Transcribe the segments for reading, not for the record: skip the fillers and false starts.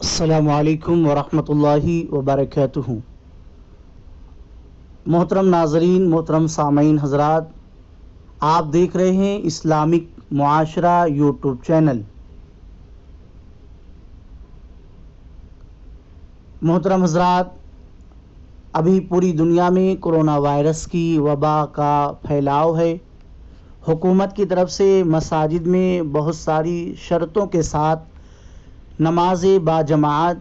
السلام علیکم ورحمۃ اللہ وبرکاتہ۔ محترم ناظرین، محترم سامعین حضرات، آپ دیکھ رہے ہیں اسلامک معاشرہ یوٹیوب چینل۔ محترم حضرات، ابھی پوری دنیا میں کرونا وائرس کی وبا کا پھیلاؤ ہے۔ حکومت کی طرف سے مساجد میں بہت ساری شرطوں کے ساتھ نماز باجماعت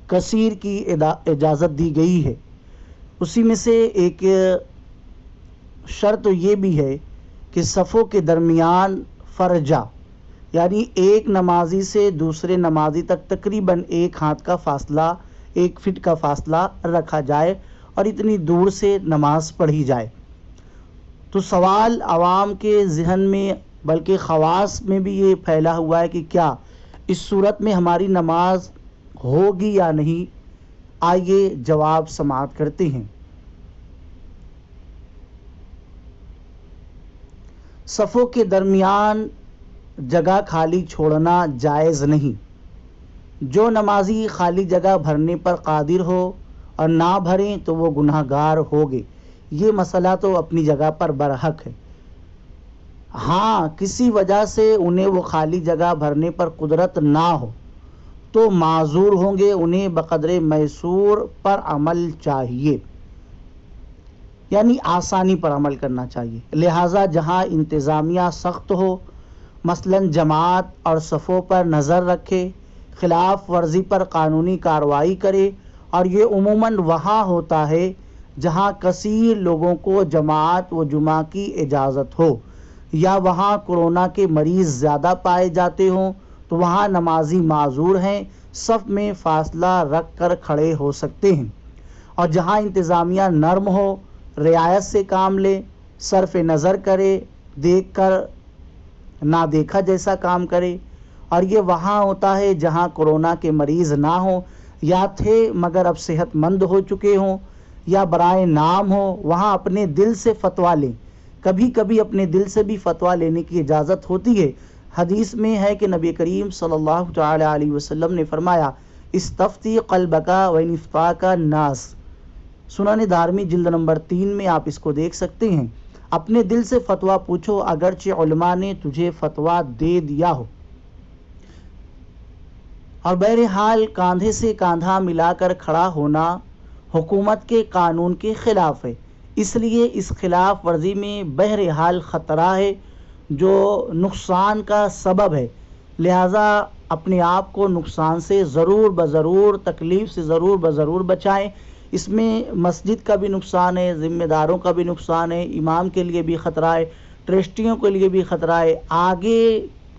کثیر کی اجازت دی گئی ہے۔ اسی میں سے ایک شرط یہ بھی ہے کہ صفوں کے درمیان فرجہ، یعنی ایک نمازی سے دوسرے نمازی تک تقریباً 1 ہاتھ کا فاصلہ، 1 فٹ کا فاصلہ رکھا جائے اور اتنی دور سے نماز پڑھی جائے۔ تو سوال عوام کے ذہن میں بلکہ خواص میں بھی یہ پھیلا ہوا ہے کہ کیا اس صورت میں ہماری نماز ہوگی یا نہیں؟ آئیے جواب سماعت کرتے ہیں۔ صفوں کے درمیان جگہ خالی چھوڑنا جائز نہیں۔ جو نمازی خالی جگہ بھرنے پر قادر ہو اور نہ بھریں تو وہ گناہ گار ہوگے۔ یہ مسئلہ تو اپنی جگہ پر برحق ہے۔ ہاں، کسی وجہ سے انہیں وہ خالی جگہ بھرنے پر قدرت نہ ہو تو معذور ہوں گے، انہیں بقدر میسور پر عمل چاہیے، یعنی آسانی پر عمل کرنا چاہیے۔ لہٰذا جہاں انتظامیہ سخت ہو، مثلاً جماعت اور صفوں پر نظر رکھے، خلاف ورزی پر قانونی کارروائی کرے، اور یہ عموماً وہاں ہوتا ہے جہاں کثیر لوگوں کو جماعت و جمعہ کی اجازت ہو، یا وہاں کورونا کے مریض زیادہ پائے جاتے ہوں، تو وہاں نمازی معذور ہیں، صف میں فاصلہ رکھ کر کھڑے ہو سکتے ہیں۔ اور جہاں انتظامیہ نرم ہو، رعایت سے کام لے، صرف نظر کرے، دیکھ کر نہ دیکھا جیسا کام کرے، اور یہ وہاں ہوتا ہے جہاں کورونا کے مریض نہ ہوں، یا تھے مگر اب صحت مند ہو چکے ہوں، یا برائے نام ہو، وہاں اپنے دل سے فتویٰ لیں۔ کبھی کبھی اپنے دل سے بھی فتویٰ لینے کی اجازت ہوتی ہے۔ حدیث میں ہے کہ نبی کریم صلی اللہ تعالی علیہ وسلم نے فرمایا، استفتی قلبک وان افتاک الناس۔ سنن دارمی جلد نمبر 3 میں آپ اس کو دیکھ سکتے ہیں۔ اپنے دل سے فتویٰ پوچھو اگرچہ علماء نے تجھے فتویٰ دے دیا ہو۔ اور بہرحال کاندھے سے کاندھا ملا کر کھڑا ہونا حکومت کے قانون کے خلاف ہے، اس لیے اس خلاف ورزی میں بہرحال خطرہ ہے جو نقصان کا سبب ہے۔ لہٰذا اپنے آپ کو نقصان سے ضرور بضرور، تکلیف سے ضرور بضرور بچائیں۔ اس میں مسجد کا بھی نقصان ہے، ذمہ داروں کا بھی نقصان ہے، امام کے لیے بھی خطرہ ہے، ٹرسٹیوں کے لیے بھی خطرہ ہے، آگے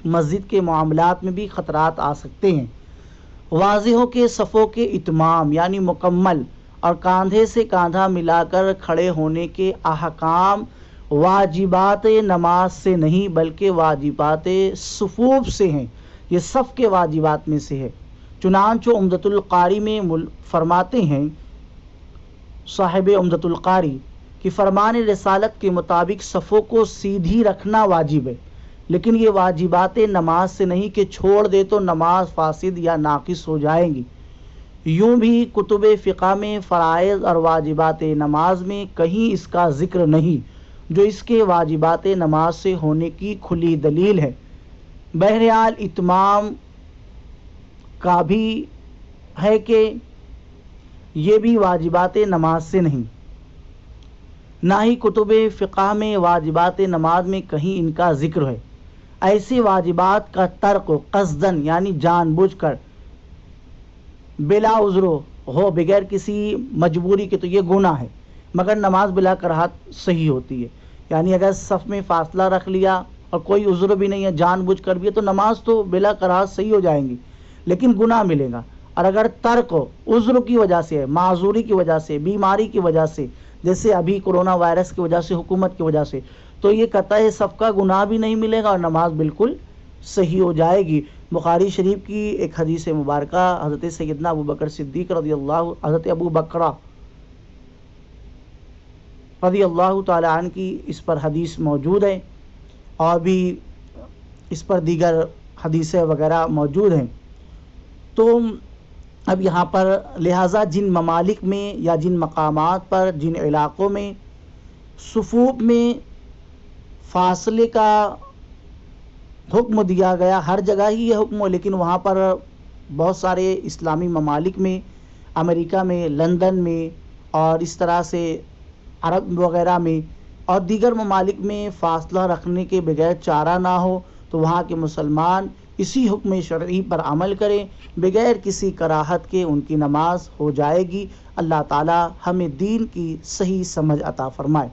مسجد کے معاملات میں بھی خطرات آ سکتے ہیں۔ واضح ہو کہ صفوں کے اتمام یعنی مکمل اور کاندھے سے کاندھا ملا کر کھڑے ہونے کے احکام واجبات نماز سے نہیں بلکہ واجبات صفوف سے ہیں، یہ صف کے واجبات میں سے ہے۔ چنانچہ عمدۃ القاری میں فرماتے ہیں صاحب عمدۃ القاری کہ فرمان رسالت کے مطابق صفوں کو سیدھی رکھنا واجب ہے، لیکن یہ واجبات نماز سے نہیں کہ چھوڑ دے تو نماز فاسد یا ناقص ہو جائیں گی۔ یوں بھی کتب فقہ میں فرائض اور واجبات نماز میں کہیں اس کا ذکر نہیں جو اس کے واجبات نماز سے ہونے کی کھلی دلیل ہے۔ بہرحال اتمام کا بھی ہے کہ یہ بھی واجبات نماز سے نہیں، نہ ہی کتب فقہ میں واجبات نماز میں کہیں ان کا ذکر ہے۔ ایسے واجبات کا ترک قصدن یعنی جان بوجھ کر بلا عذر ہو، بغیر کسی مجبوری کے، تو یہ گناہ ہے، مگر نماز بلا کراہت صحیح ہوتی ہے۔ یعنی اگر صف میں فاصلہ رکھ لیا اور کوئی عذر بھی نہیں ہے، جان بوجھ کر بھی ہے، تو نماز تو بلا کراہت صحیح ہو جائیں گی، لیکن گناہ ملے گا۔ اور اگر ترک عذر کی وجہ سے، معذوری کی وجہ سے، بیماری کی وجہ سے، جیسے ابھی کرونا وائرس کی وجہ سے، حکومت کی وجہ سے، تو یہ قطع صف کا گناہ بھی نہیں ملے گا اور نماز بالکل صحیح ہو جائے گی۔ بخاری شریف کی ایک حدیث مبارکہ حضرت سیدنا ابو بکر صدیق رضی اللہ، حضرت ابو بکرہ رضی اللہ تعالی عنہ کی اس پر حدیث موجود ہے، اور بھی اس پر دیگر حدیثیں وغیرہ موجود ہیں۔ تو اب یہاں پر لہٰذا جن ممالک میں یا جن مقامات پر جن علاقوں میں صفوف میں فاصلے کا حکم دیا گیا، ہر جگہ ہی یہ حکم ہو، لیکن وہاں پر بہت سارے اسلامی ممالک میں، امریکہ میں، لندن میں اور اس طرح سے عرب وغیرہ میں اور دیگر ممالک میں فاصلہ رکھنے کے بغیر چارہ نہ ہو، تو وہاں کے مسلمان اسی حکم شرعی پر عمل کریں، بغیر کسی کراہت کے ان کی نماز ہو جائے گی۔ اللہ تعالی ہمیں دین کی صحیح سمجھ عطا فرمائے۔